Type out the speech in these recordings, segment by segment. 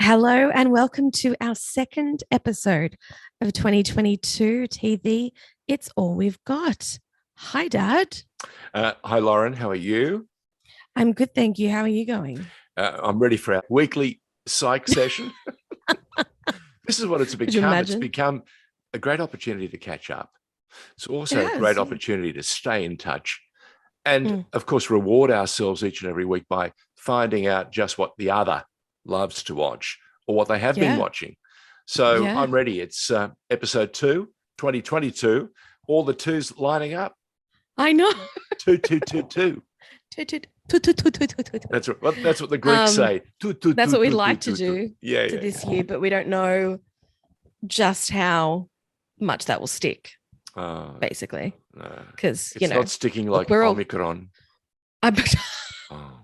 Hello and welcome to our second episode of 2022 TV. It's all we've got. Hi, Dad. Hi, Lauren. How are you? I'm good, thank you. How are you going? I'm ready for our weekly psych session. This is what it's Could you become. It's imagine? become a great opportunity to catch up. It's also a It great has, yeah. opportunity to stay in touch and, Mm. of course, reward ourselves each and every week by finding out just what the other loves to watch or what they have been Yeah, watching. So yeah. I'm ready. It's episode 2, 2022. All the twos lining up. I know. 2, 2, 2, 2. Toot, toot, toot, toot, toot, toot, toot, toot. That's what the Greeks say. Tu, tu, That's tu, what we'd tu, tu, like to tu, tu. do Yeah, to yeah, this year, but we don't know just how much that will stick, yeah. basically. No. Because, It's not sticking like we're all. Omicron. I, Oh.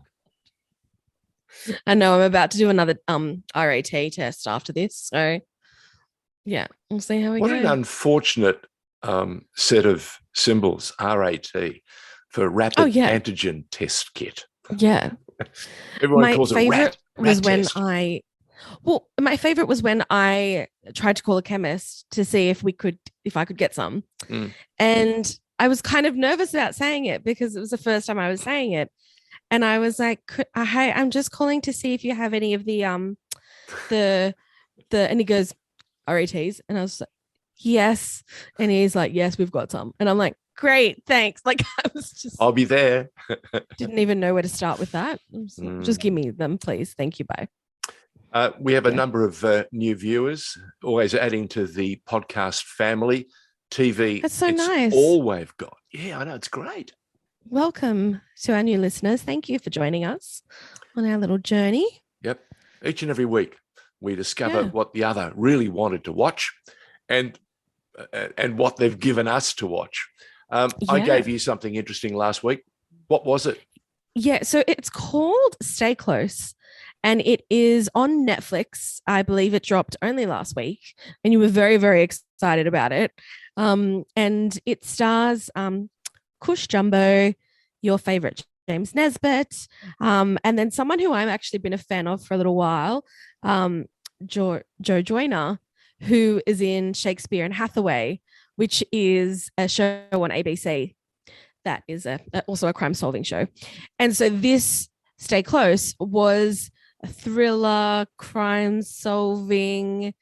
I know I'm about to do another RAT test after this. So, yeah, we'll see how we What go. an unfortunate set of symbols, RAT, for Oh, rapid yeah. antigen test kit. Yeah. Everyone My calls it favorite was rat when test. my favorite was when I tried to call a chemist to see if I could get some. Mm. And I was kind of nervous about saying it because it was the first time I was saying it. And I was like, "Hey, I'm just calling to see if you have any of the and he goes, RATs." And I was like, "Yes." And he's like, "Yes, we've got some." And I'm like, "Great, thanks." Like I was just I'll be there. didn't even know where to start with that. Just give me them, please. Thank you. Bye. We have a Yeah. number of new viewers, always adding to the podcast family. TV, That's so it's nice. all we've got. Yeah, I know. It's great. Welcome to our new listeners. Thank you for joining us on our little journey. Yep. Each and every week, we discover Yeah. what the other really wanted to watch and what they've given us to watch. I Yeah. gave you something interesting last week. What was it? Yeah. So it's called Stay Close and it is on Netflix. I believe it dropped only last week and you were very, very excited about it. And it stars Kush Jumbo, your favorite James Nesbitt, and then someone who I've actually been a fan of for a little while, Joe Joyner, who is in Shakespeare and Hathaway, which is a show on ABC that is also a crime solving show. And so this Stay Close was a thriller, crime solving,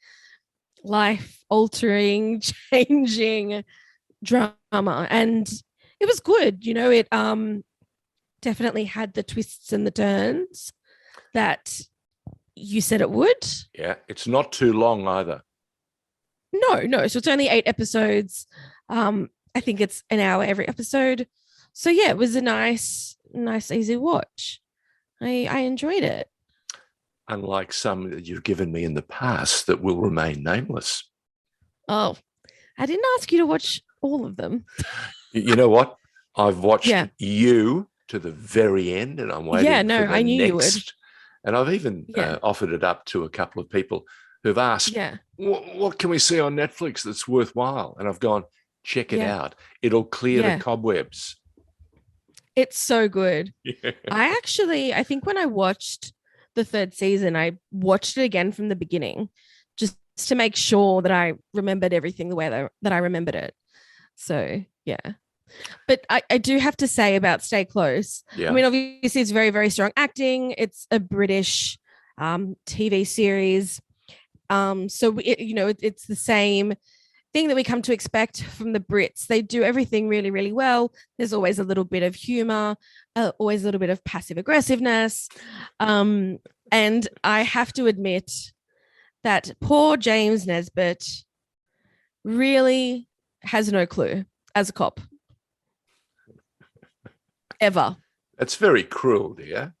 life altering, changing drama. And it was good. It definitely had the twists and the turns that you said it would. Yeah, it's not too long either. No. So it's only 8 episodes. I think it's an hour every episode. So yeah, it was a nice, easy watch. I enjoyed it. Unlike some that you've given me in the past that will remain nameless. Oh, I didn't ask you to watch all of them. You know what? I've watched Yeah. you to the very end, and I'm waiting Yeah, no, for the I knew you would. next. And I've even Yeah. offered it up to a couple of people who've asked, Yeah. what can we see on Netflix that's worthwhile? And I've gone, check it Yeah. out. It'll clear Yeah. the cobwebs. It's so good. Yeah. I think when I watched the 3rd season, I watched it again from the beginning just to make sure that I remembered everything the way that I remembered it. So, yeah. But I do have to say about Stay Close. Yeah. I mean, obviously, it's very, very strong acting. It's a British TV series. So, it's the same thing that we come to expect from the Brits. They do everything really, really well. There's always a little bit of humor, always a little bit of passive aggressiveness. And I have to admit that poor James Nesbitt really has no clue as a cop. Ever. That's very cruel, dear.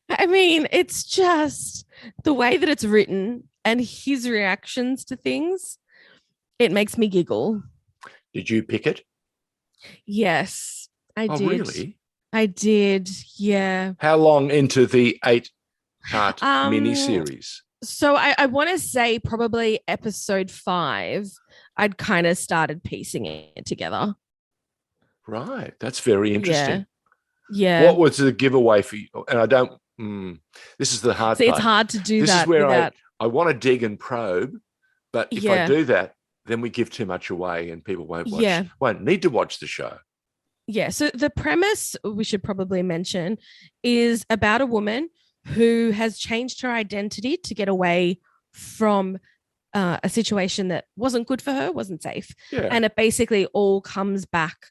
I mean, it's just the way that it's written and his reactions to things. It makes me giggle. Did you pick it? Yes, I Oh, did. really? I did. Yeah. How long into the 8-part miniseries? So I want to say probably episode 5, I'd kind of started piecing it together. Right. That's very interesting. Yeah. What was the giveaway for you? And I don't This is the hard So part. it's hard to do This that is where without. I want to dig and probe, but if I Yeah. do that, then we give too much away and people won't watch, Yeah. won't need to watch the show. Yeah. So the premise we should probably mention is about a woman who has changed her identity to get away from a situation that wasn't good for her, wasn't safe. Yeah. And it basically all comes back.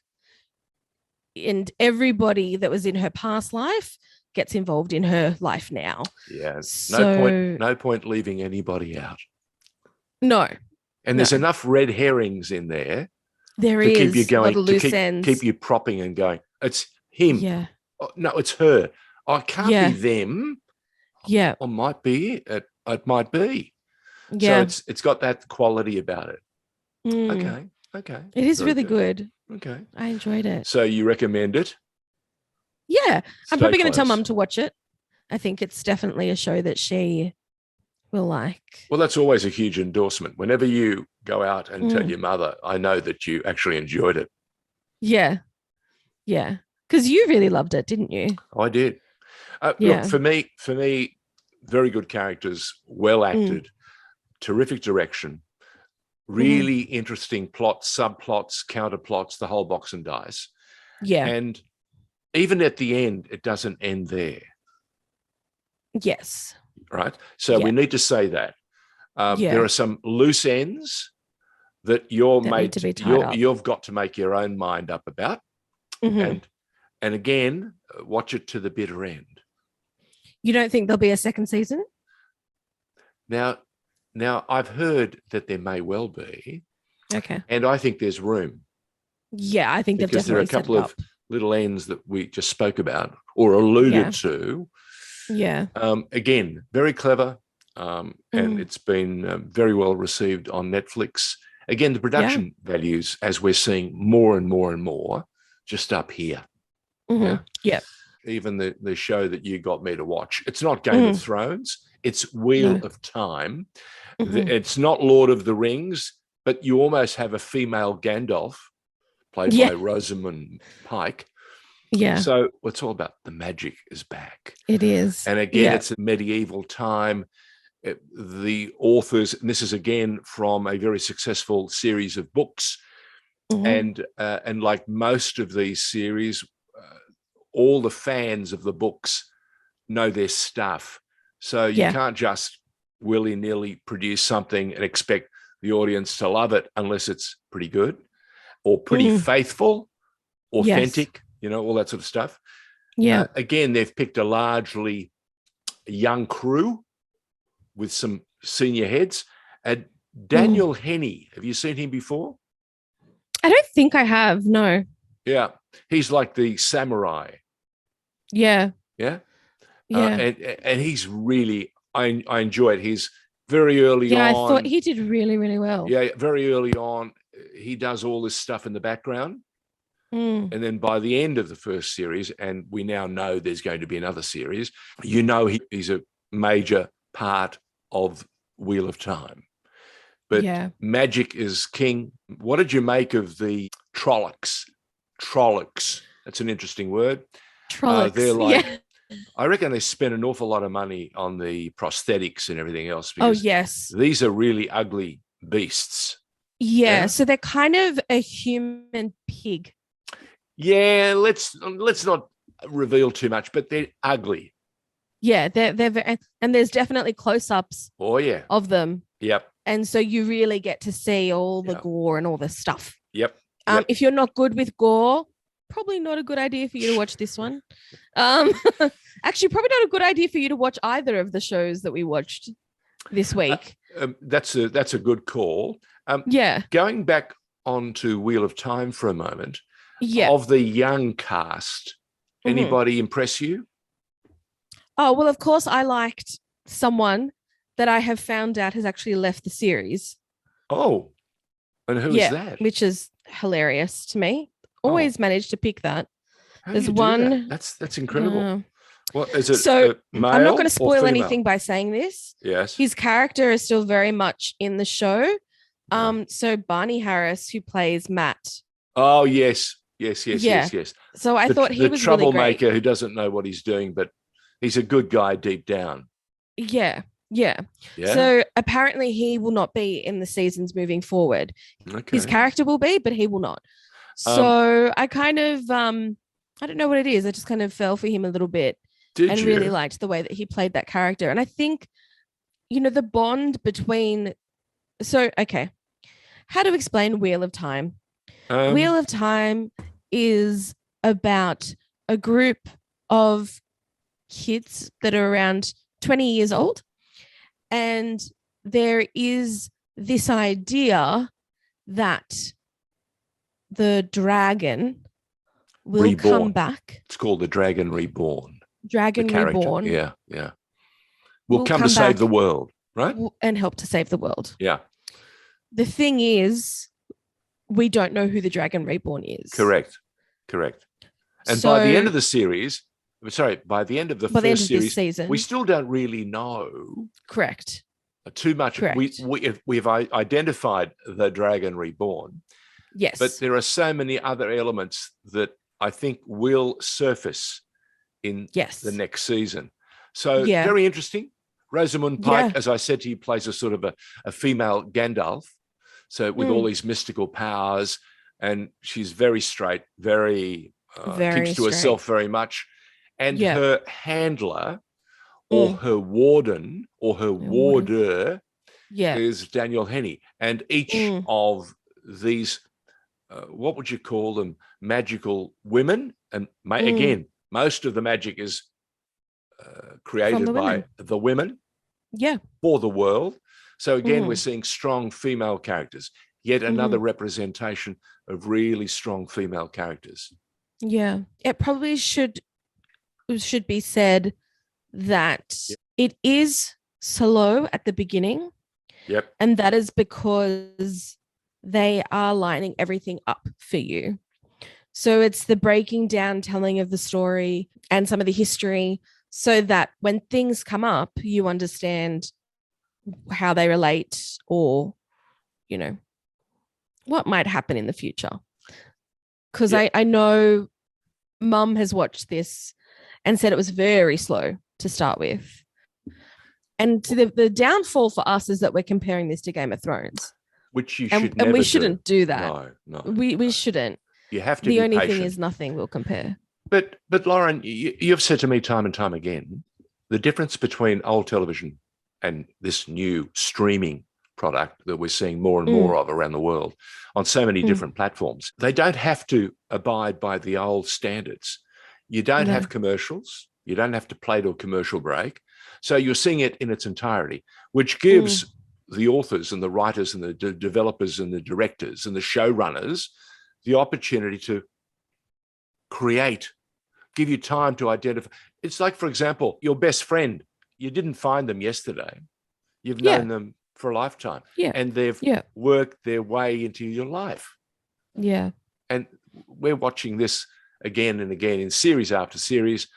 And everybody that was in her past life gets involved in her life now. Yeah. So, No point leaving anybody out. No. And there's enough red herrings in there There to is keep you going, a lot of loose to ends. keep you propping and going. It's him. Yeah. Oh, no, it's her. Oh, it can't be them. Yeah. Or might be. It might be. Yeah. So it's got that quality about it. Mm. Okay. It is Very really good. Okay. I enjoyed it. So you recommend it? Yeah. I'm probably going to tell close. Mum to watch it. I think it's definitely a show that she will like. Well, that's always a huge endorsement. Whenever you go out and tell your mother, I know that you actually enjoyed it. Yeah. Yeah. Because you really loved it, didn't you? I did. Yeah. Look, for me, very good characters, well acted, terrific direction, really interesting plots, subplots, counterplots, the whole box and dice. Yeah. And even at the end, it doesn't end there. Yes. Right. So we need to say that. There are some loose ends that you've got to make your own mind up about. And again, watch it to the bitter end. You don't think there'll be a second season? Now I've heard that there may well be. Okay. And I think there's room. Yeah, I think because they've definitely there are a couple set it of little ends that we just spoke about or alluded to. Yeah. Again, very clever. And it's been very well received on Netflix. Again, the production values, as we're seeing more and more and more, just up here. Yeah. Even the show that you got me to watch. It's not Game of Thrones. It's Wheel of Time. It's not Lord of the Rings, but you almost have a female Gandalf played by Rosamund Pike. Yeah. So it's all about the magic is back. It is. And again, it's a medieval time. The authors, and this is again from a very successful series of books, and like most of these series, all the fans of the books know their stuff. So you can't just willy-nilly produce something and expect the audience to love it unless it's pretty good or pretty faithful, authentic, all that sort of stuff. Yeah. Again, they've picked a largely young crew with some senior heads. Daniel Henney, have you seen him before? I don't think I have, no. Yeah. He's like the samurai. Yeah. Yeah. Yeah. And he's really, I enjoy it. He's very early on. Yeah, I thought he did really, really well. Yeah, very early on, he does all this stuff in the background. And then by the end of the first series, and we now know there's going to be another series, he's a major part of Wheel of Time. But magic is king. What did you make of the Trollocs? Trollocs. That's an interesting word. Trollocs. They're like, I reckon they spend an awful lot of money on the prosthetics and everything else. Because these are really ugly beasts. Yeah. So they're kind of a human pig. Yeah, let's not reveal too much, but they're ugly. Yeah, they're very, and there's definitely close-ups. Oh yeah, of them. Yep. And so you really get to see all the gore and all the stuff. Yep. If you're not good with gore, probably not a good idea for you to watch this one. Actually, probably not a good idea for you to watch either of the shows that we watched this week. That's a good call. Going back onto Wheel of Time for a moment. Yeah. Of the young cast, anybody impress you? Oh, well, of course, I liked someone that I have found out has actually left the series. Oh, and who is that? Which is hilarious to me. Always managed to pick that. There's one. That's incredible. What is it? So male I'm not going to spoil anything by saying this. Yes. His character is still very much in the show. So Barney Harris, who plays Matt. Oh, yes. Yes. So I thought he was the troublemaker really great. who doesn't know what he's doing, but He's a good guy deep down. Yeah. Yeah. Yeah. So apparently he will not be in the seasons moving forward. His Okay. character will be, but he will not. Um, So I kind of I don't know what it is. I just kind of fell for him a little bit did and you? really liked the way that he played that character. And I think, the bond between okay. How to explain Wheel of Time? Wheel of Time is about a group of kids that are around 20 years old. And there is this idea that the dragon will come back. It's called the Dragon Reborn. Dragon Reborn. Yeah, yeah. Will come to save the world, right? And help to save the world. Yeah. The thing is, we don't know who the Dragon Reborn is. Correct. And by the end of the series, by the end of the first series, season, we still don't really know. Correct. Too much. Correct. We've identified the Dragon Reborn. Yes. But there are so many other elements that I think will surface in the next season. So very interesting. Rosamund Pike, as I said to you, plays a sort of a female Gandalf. So with all these mystical powers, and she's very straight, very keeps to herself very much. And her handler or her warden or her warder is Daniel Henney. And each of these, what would you call them, magical women? And again, most of the magic is created by the women for the world. So again, we're seeing strong female characters, yet another representation of really strong female characters. Yeah, it probably should be said that it is slow at the beginning. Yep. And that is because they are lining everything up for you. So it's the breaking down, telling of the story and some of the history, so that when things come up, you understand how they relate, or, what might happen in the future. Because I know Mum has watched this and said it was very slow to start with. And the downfall for us is that we're comparing this to Game of Thrones. Which you should never and we shouldn't do that. No. We shouldn't. You have to be patient. The only thing is nothing will compare. But Lauren, you've said to me time and time again, the difference between old television and this new streaming product that we're seeing more and more of around the world on so many different platforms, they don't have to abide by the old standards. You don't have commercials. You don't have to play to a commercial break. So you're seeing it in its entirety, which gives the authors and the writers and the developers and the directors and the showrunners the opportunity to create, give you time to identify. It's like, for example, your best friend, you didn't find them yesterday. You've known them for a lifetime. Yeah. And they've worked their way into your life. Yeah. And we're watching this again and again in series after series.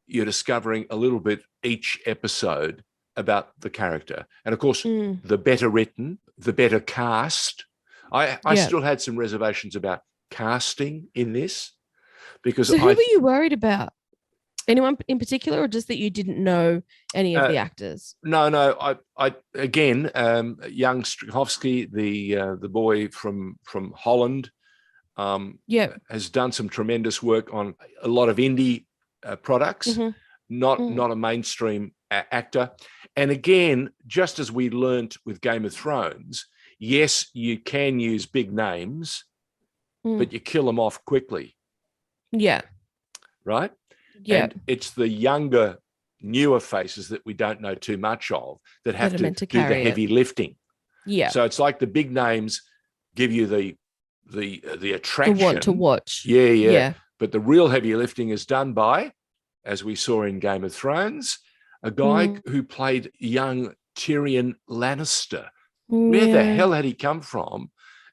You're discovering a little bit each episode about the character. And of course, the better written, the better cast. I still had some reservations about casting in this, because who were you worried about? Anyone in particular, or just that you didn't know any of the actors? No. I again, young Strakowski, the boy from Holland, has done some tremendous work on a lot of indie products. Not a mainstream actor. And again, just as we learnt with Game of Thrones, yes, you can use big names, but you kill them off quickly. Yeah. Right? Yeah. And it's the younger, newer faces that we don't know too much of that have to do the heavy lifting. Yeah. So it's like the big names give you the attraction. The want to watch. Yeah. But the real heavy lifting is done by, as we saw in Game of Thrones, a guy who played young Tyrion Lannister. Where the hell had he come from?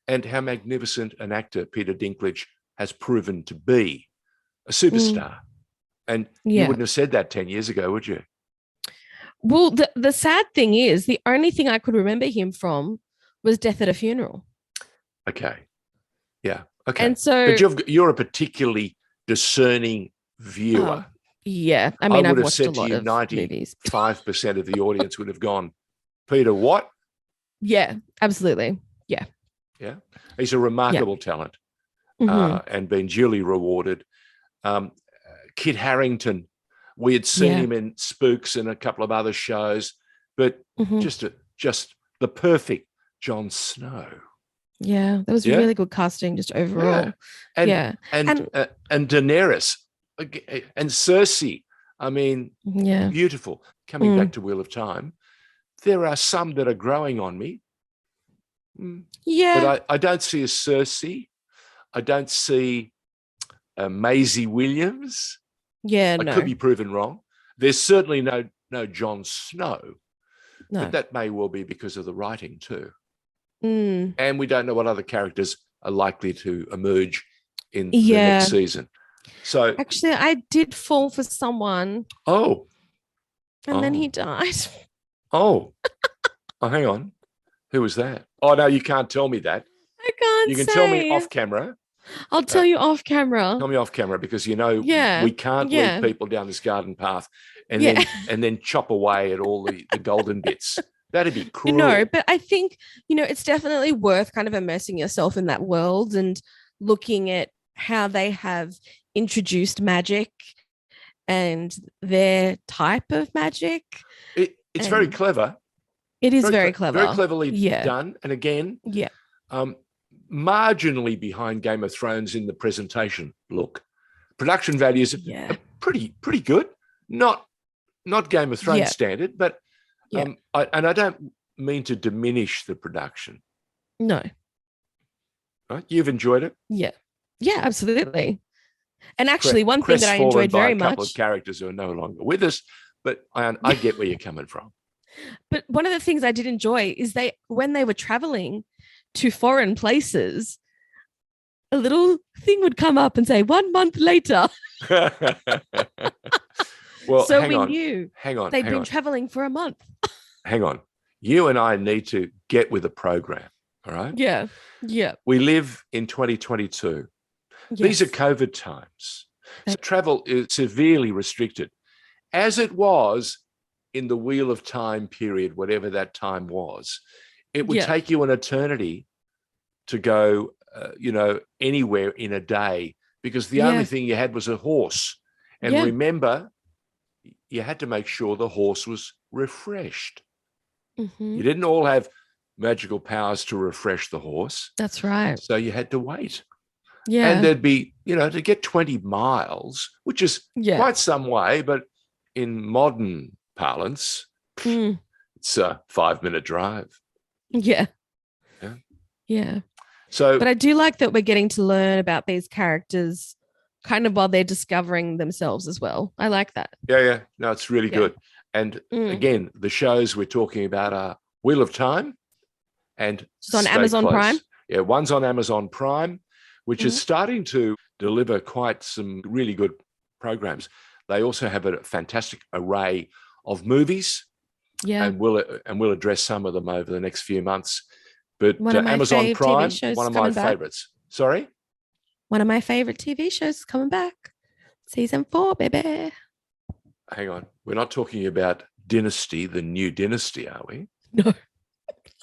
And how magnificent an actor Peter Dinklage has proven to be, a superstar. And you wouldn't have said that 10 years ago, would you? Well, the sad thing is, the only thing I could remember him from was Death at a Funeral. Okay. Yeah. Okay. And so, but you're a particularly discerning viewer. Yeah. I mean, I I've would have watched a said to lot you of movies. 95% of the audience would have gone, Peter, what? Yeah, absolutely. Yeah. Yeah. He's a Yeah. remarkable talent Hmm. and been duly rewarded. Kit Harrington, we had seen Yeah. him in Spooks and a couple of other shows, but Hmm. just the perfect Jon Snow. Yeah. That was Yeah. really good casting just Yeah. overall. And Yeah. and And and Daenerys and Cersei. I mean, yeah. beautiful. Coming Mm. back to Wheel of Time, there are some that are growing on me. Yeah. But I don't see a Cersei. I don't see a Maisie Williams. Yeah. I could No. be proven wrong. There's certainly no Jon Snow, but No. that may well be because of the writing too. Mm. And we don't know what other characters are likely to emerge in the next Yeah. season. So, Actually, I did fall for someone oh, and then he died. oh, hang on. Who was that? Oh, no, you can't tell me that. I can't You can say. tell me off camera. I'll tell you off camera. Tell me off camera because Yeah. we can't lead people down this garden path and then chop away at all the golden bits. That'd be cruel. But I think, it's definitely worth kind of immersing yourself in that world and looking at how they have introduced magic and their type of magic. It's very clever. It is very clever. Very cleverly done. And again, marginally behind Game of Thrones in the presentation look. Production values are pretty good. Not Game of Thrones standard, but I don't mean to diminish the production. No. Right? You've enjoyed it? Yeah. Yeah, absolutely. And actually, one thing that I enjoyed very much. A couple of characters who are no longer with us, but I get where you're coming from. But one of the things I did enjoy is when they were traveling to foreign places, a little thing would come up and say 1 month later. Well, so we knew they'd been traveling for a month. Hang on. You and I need to get with the program. All right. Yeah. Yeah. We live in 2022. Yes. These are COVID times. So travel is severely restricted, as it was in the Wheel of Time period, whatever that time was. It would take you an eternity to go, anywhere in a day because the only thing you had was a horse. And remember, you had to make sure the horse was refreshed. Mm-hmm. You didn't all have magical powers to refresh the horse. That's right. So you had to wait. Yeah. And there'd be, to get 20 miles, which is quite some way, but in modern parlance, it's a 5-minute drive. Yeah. Yeah. Yeah. So, but I do like that we're getting to learn about these characters kind of while they're discovering themselves as well. I like that. Yeah. No, it's really good. And again, the shows we're talking about are Wheel of Time and it's on Amazon Prime. Yeah, one's on Amazon Prime, which is starting to deliver quite some really good programs. They also have a fantastic array of movies. Yeah. And we'll address some of them over the next few months. But Amazon Prime, one of my favorites. Sorry? One of my favorite TV shows is coming back. Season 4, baby. Hang on. We're not talking about Dynasty, the new Dynasty, are we? No.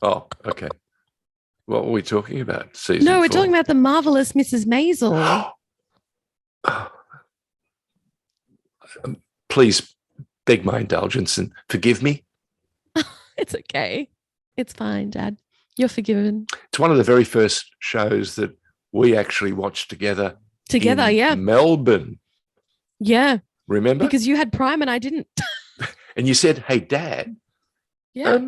Oh, okay. What were we talking about? Season 4? No, we're talking about The Marvelous Mrs. Maisel. Please beg my indulgence and forgive me. It's okay. It's fine, Dad. You're forgiven. It's one of the very first shows that we actually watched together. In Melbourne. Yeah. Remember? Because you had Prime and I didn't. And you said, hey, Dad. Yeah.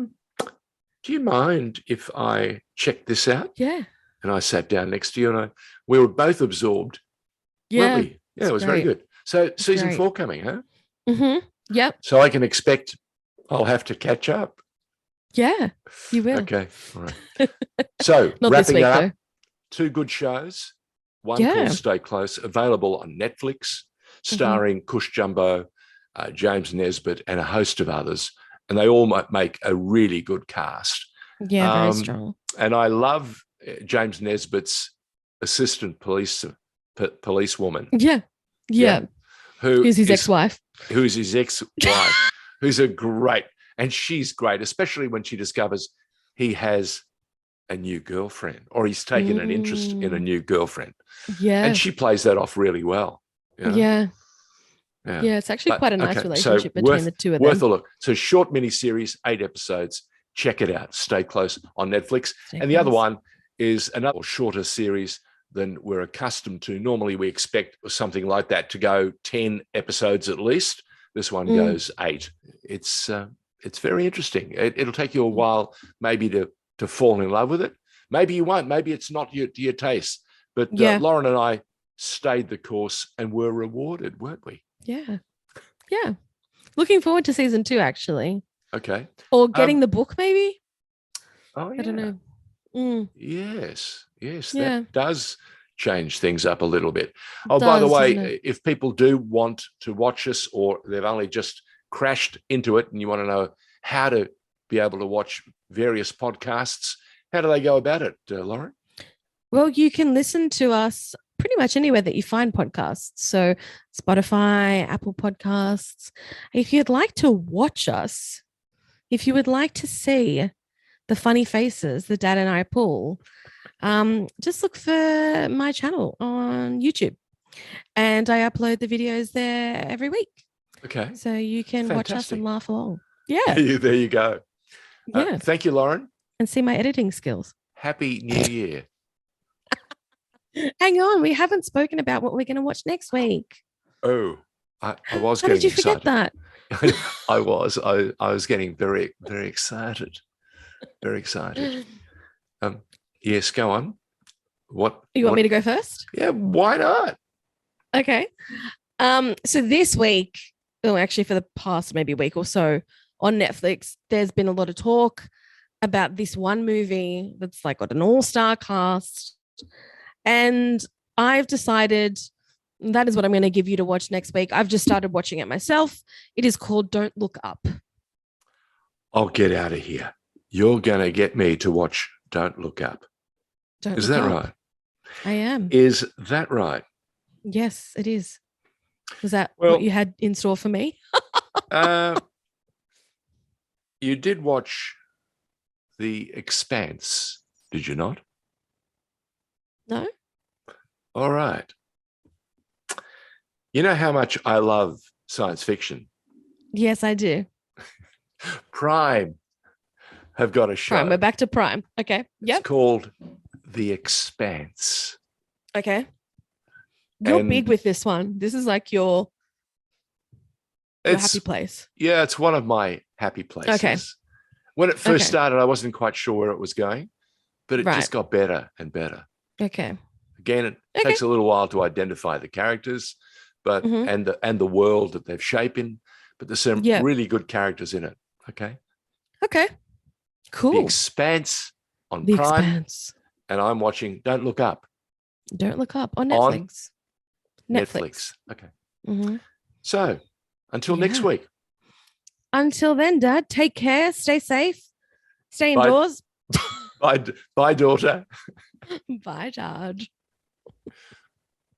Do you mind if I check this out? Yeah. And I sat down next to you and we were both absorbed. Yeah. Weren't we? Yeah, it was very good. So season 4 coming, huh? Mm-hmm. Yep. So I can expect I'll have to catch up. Yeah, you will. Okay. All right. So wrapping it up, 2 good shows. One called Stay Close, available on Netflix, starring Cush Jumbo, James Nesbitt, and a host of others. And they all make a really good cast. Yeah, very strong. And I love James Nesbitt's assistant policewoman. Yeah. Who's his ex-wife. who's his ex-wife, who's and she's great, especially when she discovers he has a new girlfriend, or he's taken an interest in a new girlfriend. Yeah. And she plays that off really well. You know? Yeah. Yeah. Yeah. It's actually quite a nice relationship so between the two of worth them. a look. So short miniseries, 8 episodes. Check it out. Stay Close on Netflix. And the other one is another shorter series than we're accustomed to. Normally we expect something like that to go 10 episodes at least. This one goes 8. It's very interesting. It'll take you a while maybe to fall in love with it. Maybe you won't. Maybe it's not your taste. But Lauren and I stayed the course and were rewarded, weren't we? Yeah. Yeah. Looking forward to season 2, actually. Okay. Or getting the book, maybe? Oh, yeah. I don't know. Yes. Yeah. That does change things up a little bit. Oh, by the way, if people do want to watch us, or they've only just crashed into it and you want to know how to be able to watch various podcasts, how do they go about it, Lauren? Well, you can listen to us pretty much anywhere that you find podcasts. So Spotify, Apple Podcasts. If you'd like to watch us, if you would like to see the funny faces that Dad and I pull, just look for my channel on YouTube. And I upload the videos there every week. Okay. So you can watch us and laugh along. Yeah. There you go. Yeah. Thank you, Lauren. And see my editing skills. Happy New Year. Hang on. We haven't spoken about what we're going to watch next week. Oh, I was How getting did you excited. forget that? I was getting very, very excited. Very excited. Yes, go on. What you want me to go first? Yeah, why not? Okay. So this week, actually for the past maybe week or so on Netflix, there's been a lot of talk about this one movie that's like got an all-star cast. And I've decided that is what I'm going to give you to watch next week. I've just started watching it myself. It is called Don't Look Up. I'll get out of here. You're going to get me to watch Don't Look Up. Is that right? I am. Is that right? Yes, it is. Was that what you had in store for me? You did watch The Expanse, did you not? No. All right. You know how much I love science fiction? Yes, I do. Prime have got a show. Prime. We're back to Prime. Okay. Yep. It's called The Expanse. Okay. You're big with this one. This is like your happy place. Yeah, it's one of my happy places. Okay. When it first started, I wasn't quite sure where it was going, but it just got better and better. Okay. Again, it takes a little while to identify the characters, but and the world that they've shaped in, but there's some really good characters in it. Okay. Okay. Cool. The Expanse on The Prime. Expanse. And I'm watching Don't Look Up. Don't Look Up on Netflix. Netflix. Okay. So until next week. Until then, Dad, take care. Stay safe. Stay indoors. Bye, daughter. Bye, Dad.